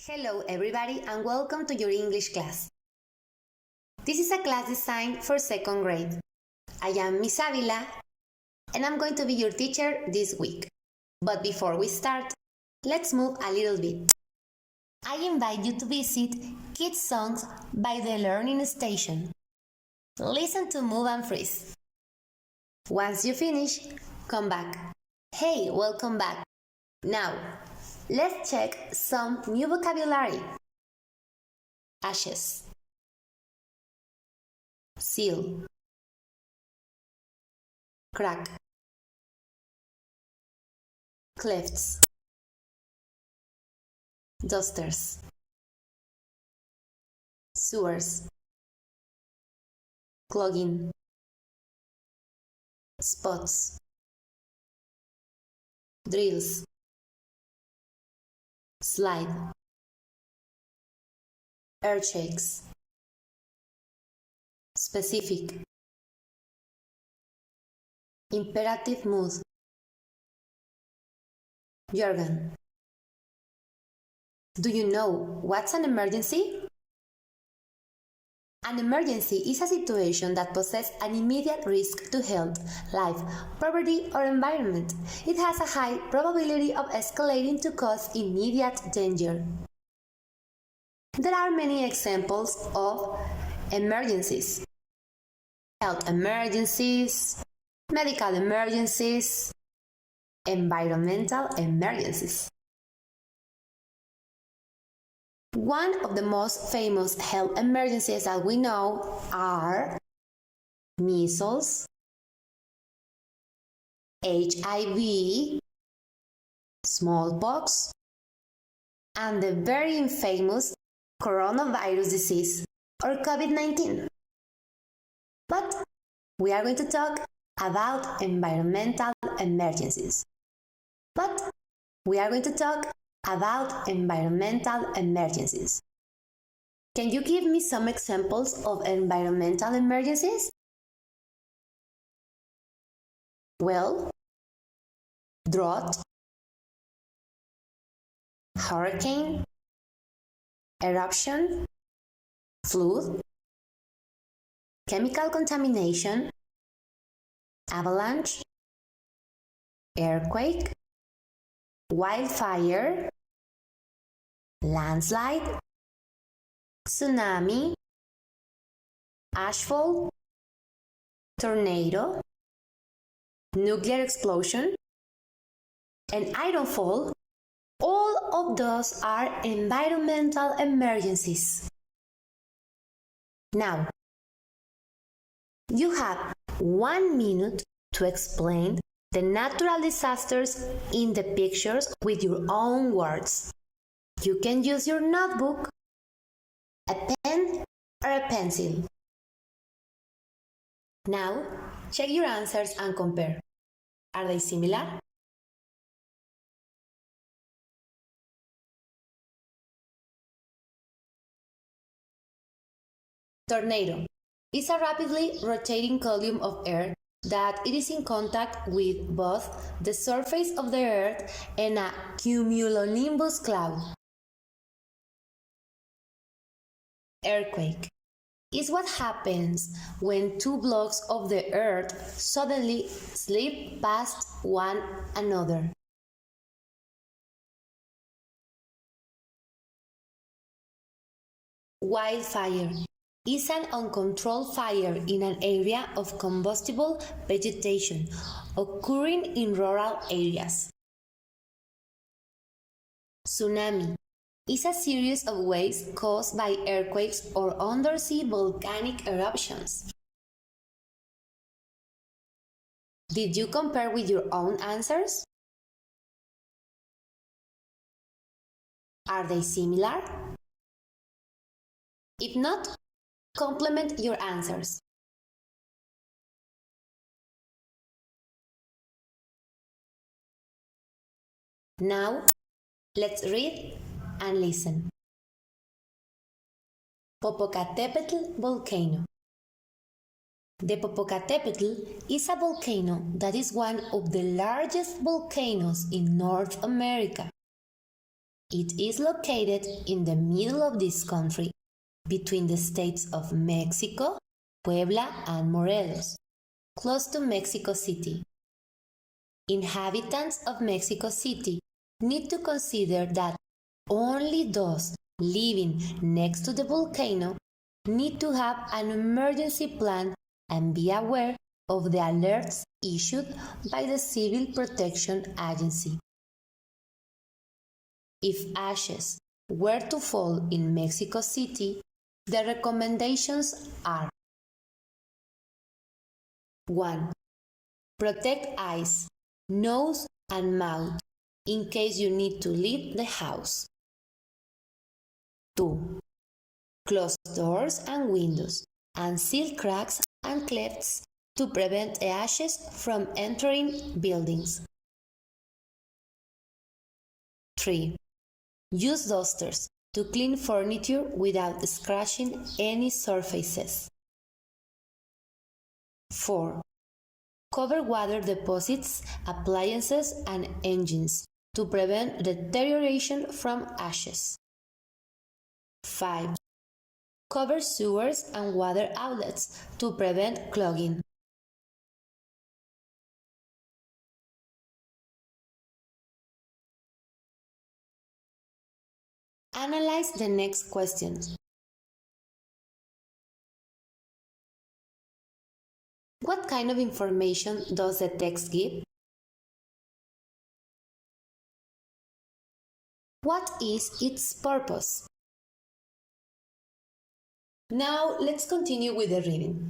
Hello everybody and welcome to your English class. This is a class designed for second grade. I am Miss Avila and I'm going to be your teacher this week. But before we start, let's move a little bit. I invite you to visit Kids Songs by the Learning Station. Listen to Move and Freeze. Once you finish, come back. Hey, welcome back. Now, let's check some new vocabulary. Ashes, seal, crack, clefts, dusters, sewers, clogging, spots, drills, slide, earthquakes, specific, imperative mood, jargon. Do you know what's an emergency? An emergency is a situation that poses an immediate risk to health, life, property, or environment. It has a high probability of escalating to cause immediate danger. There are many examples of emergencies: health emergencies, medical emergencies, environmental emergencies. One of the most famous health emergencies that we know are measles, HIV, smallpox, and the very infamous coronavirus disease or COVID-19. But we are going to talk about environmental emergencies. Can you give me some examples of environmental emergencies? Well, drought, hurricane, eruption, flood, chemical contamination, avalanche, earthquake, wildfire, landslide, tsunami, ashfall, tornado, nuclear explosion, and ironfall. All of those are environmental emergencies. Now, you have 1 minute to explain the natural disasters in the pictures with your own words. You can use your notebook, a pen, or a pencil. Now, check your answers and compare. Are they similar? Tornado is a rapidly rotating column of air that it is in contact with both the surface of the earth and a cumulonimbus cloud. Earthquake is what happens when two blocks of the earth suddenly slip past one another. Wildfire is an uncontrolled fire in an area of combustible vegetation occurring in rural areas. Tsunami is a series of waves caused by earthquakes or undersea volcanic eruptions. Did you compare with your own answers? Are they similar? If not, complement your answers. Now, let's read and listen. Popocatépetl volcano. The Popocatépetl is a volcano that is one of the largest volcanoes in North America. It is located in the middle of this country, between the states of Mexico, Puebla, and Morelos, close to Mexico City. Inhabitants of Mexico City need to consider that only those living next to the volcano need to have an emergency plan and be aware of the alerts issued by the Civil Protection Agency. If ashes were to fall in Mexico City, the recommendations are: 1. Protect eyes, nose, and mouth in case you need to leave the house. 2. Close doors and windows and seal cracks and clefts to prevent the ashes from entering buildings. 3. Use dusters to clean furniture without scratching any surfaces. 4. Cover water deposits, appliances, and engines to prevent deterioration from ashes. 5. Cover sewers and water outlets to prevent clogging. Analyze the next questions. What kind of information does the text give? What is its purpose? Now let's continue with the reading.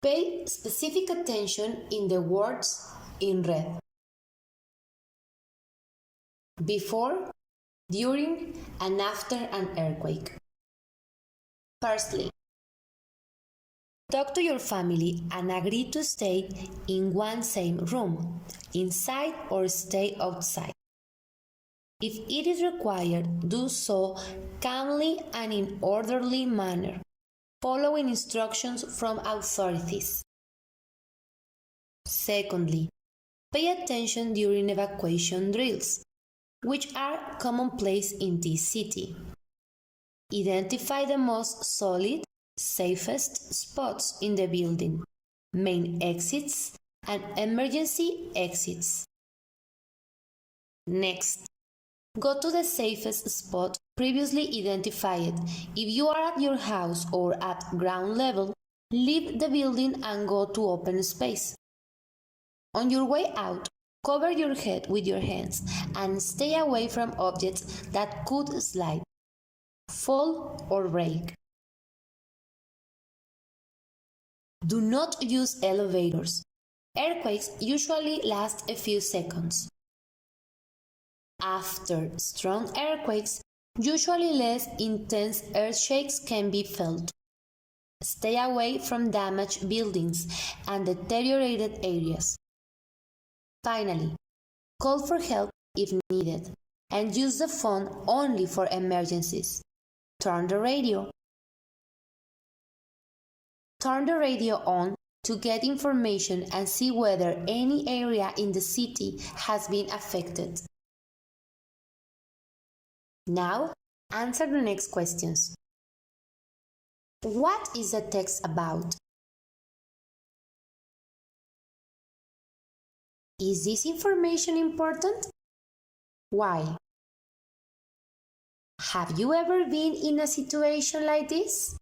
Pay specific attention in the words in red. Before, during, and after an earthquake. Firstly, talk to your family and agree to stay in one same room, inside or stay outside. If it is required, do so calmly and in orderly manner, following instructions from authorities. Secondly, pay attention during evacuation drills, which are commonplace in this city. Identify the most solid, safest spots in the building, main exits, and emergency exits. Next, go to the safest spot previously identified. If you are at your house or at ground level, leave the building and go to open space. On your way out, cover your head with your hands and stay away from objects that could slide, fall, or break. Do not use elevators. Earthquakes usually last a few seconds. After strong earthquakes, usually less intense earthshakes can be felt. Stay away from damaged buildings and deteriorated areas. Finally, call for help if needed and use the phone only for emergencies. Turn the radio on to get information and see whether any area in the city has been affected. Now, answer the next questions. What is the text about? Is this information important? Why? Have you ever been in a situation like this?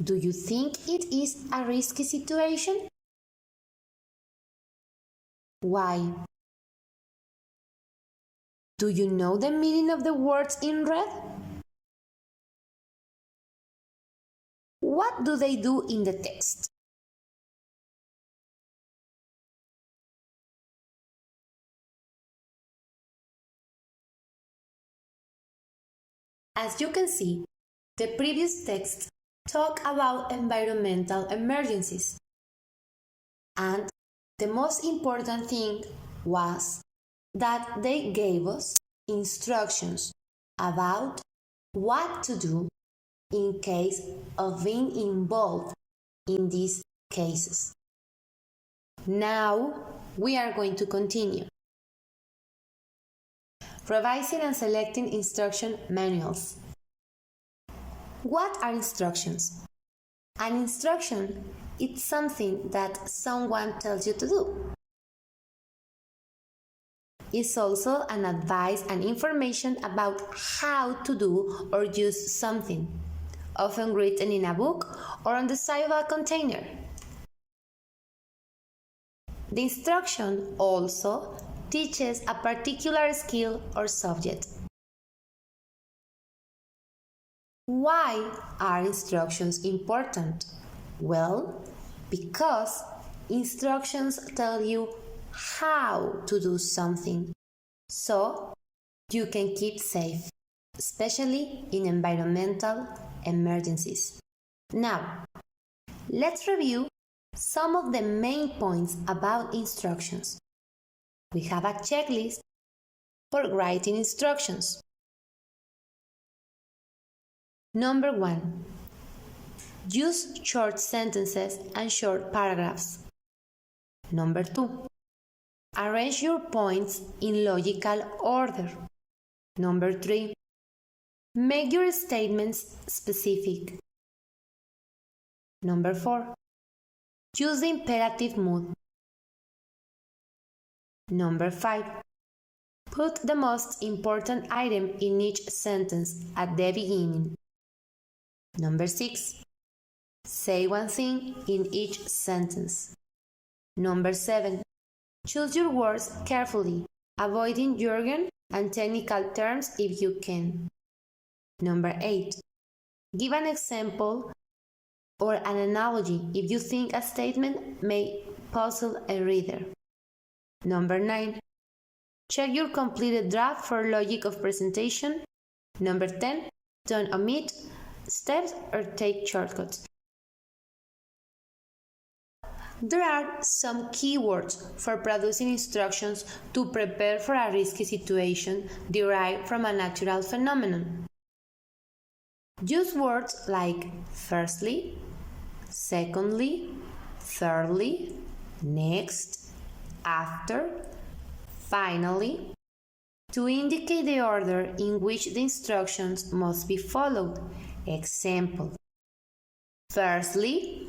Do you think it is a risky situation? Why? Do you know the meaning of the words in red? What do they do in the text? As you can see, the previous texts talk about environmental emergencies. And the most important thing was that they gave us instructions about what to do in case of being involved in these cases. Now we are going to continue. Revising and selecting instruction manuals. What are instructions? An instruction is something that someone tells you to do. It's also an advice and information about how to do or use something, often written in a book or on the side of a container. The instruction also teaches a particular skill or subject. Why are instructions important? Well, because instructions tell you how to do something, so you can keep safe, especially in environmental emergencies. Now, let's review some of the main points about instructions. We have a checklist for writing instructions. Number 1. Use short sentences and short paragraphs. Number 2. Arrange your points in logical order. Number 3. Make your statements specific. Number 4. Use the imperative mood. Number 5. Put the most important item in each sentence at the beginning. Number 6. Say one thing in each sentence. Number 7. Choose your words carefully, avoiding jargon and technical terms if you can. Number 8. Give an example or an analogy if you think a statement may puzzle a reader. Number 9. Check your completed draft for logic of presentation. Number 10. Don't omit steps or take shortcuts. There are some keywords for producing instructions to prepare for a risky situation derived from a natural phenomenon. Use words like firstly, secondly, thirdly, next, after, finally, to indicate the order in which the instructions must be followed. Example: firstly,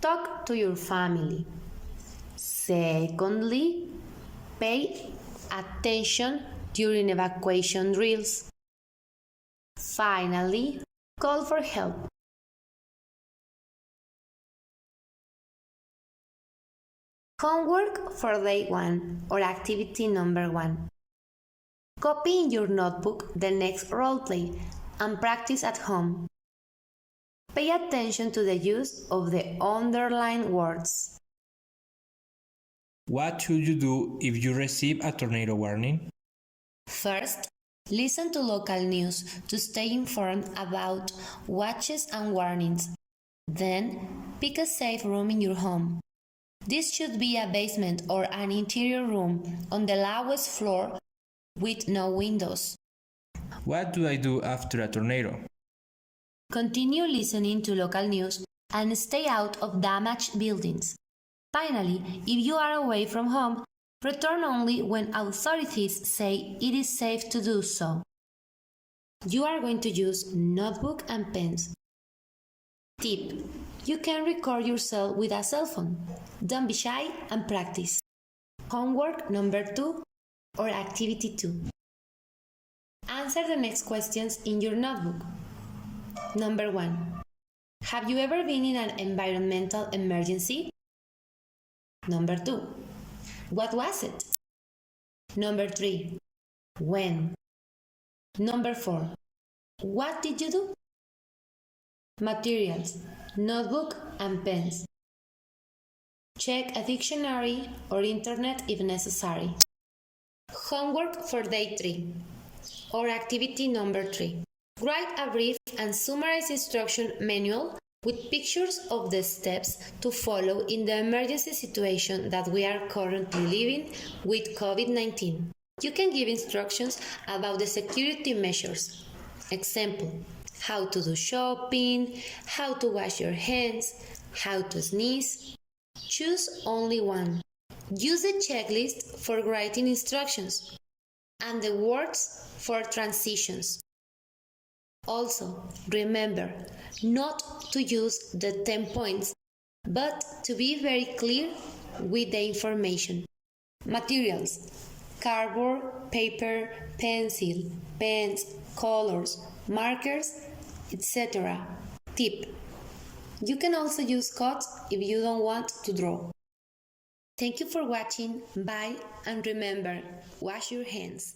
talk to your family. Secondly, pay attention during evacuation drills. Finally, call for help. Homework for day 1 or activity number 1. Copy in your notebook the next roleplay and practice at home. Pay attention to the use of the underlined words. What should you do if you receive a tornado warning? First, listen to local news to stay informed about watches and warnings. Then, pick a safe room in your home. This should be a basement or an interior room on the lowest floor with no windows. What do I do after a tornado? Continue listening to local news and stay out of damaged buildings. Finally, if you are away from home, return only when authorities say it is safe to do so. You are going to use notebook and pens. Tip: you can record yourself with a cell phone. Don't be shy and practice. Homework number 2 or activity 2. Answer the next questions in your notebook. Number 1. Have you ever been in an environmental emergency? Number 2. What was it? Number 3. When? Number 4. What did you do? Materials: notebook and pens. Check a dictionary or internet if necessary. Homework for day 3 or activity number 3. Write a brief and summarized instruction manual with pictures of the steps to follow in the emergency situation that we are currently living with COVID-19. You can give instructions about the security measures. Example: how to do shopping, how to wash your hands, how to sneeze. Choose only one. Use the checklist for writing instructions. and the words for transitions. Also, remember not to use the 10 points, but to be very clear with the information. Materials: cardboard, paper, pencil, pens, colors, markers, etc. Tip: you can also use cuts if you don't want to draw. Thank you for watching. Bye, and remember, wash your hands.